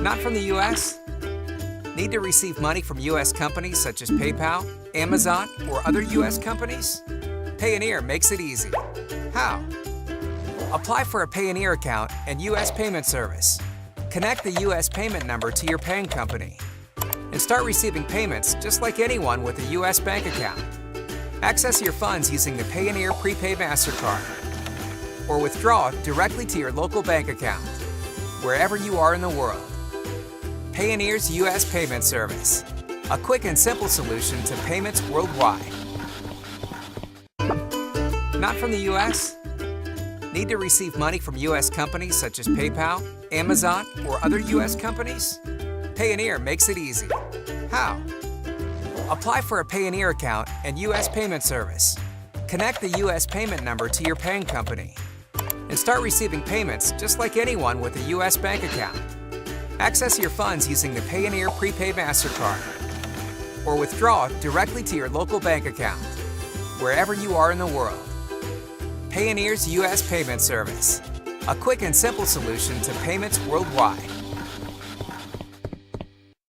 Not from the U.S.? Need to receive money from U.S. companies such as PayPal, Amazon, or other U.S. companies? Payoneer makes it easy. How? Apply for a Payoneer account and U.S. payment service. Connect the U.S. payment number to your paying company and start receiving payments just like anyone with a U.S. bank account. Access your funds using the Payoneer prepaid MasterCard or withdraw directly to your local bank account, wherever you are in the world. Payoneer's U.S. payment service, a quick and simple solution to payments worldwide. Not from the U.S.? Need to receive money from U.S. companies such as PayPal, Amazon, or other U.S. companies? Payoneer makes it easy. How? Apply for a Payoneer account and U.S. payment service. Connect the U.S. payment number to your paying company and start receiving payments just like anyone with a U.S. bank account. Access your funds using the Payoneer prepaid MasterCard or withdraw directly to your local bank account, wherever you are in the world. Payoneer's U.S. payment service, a quick and simple solution to payments worldwide.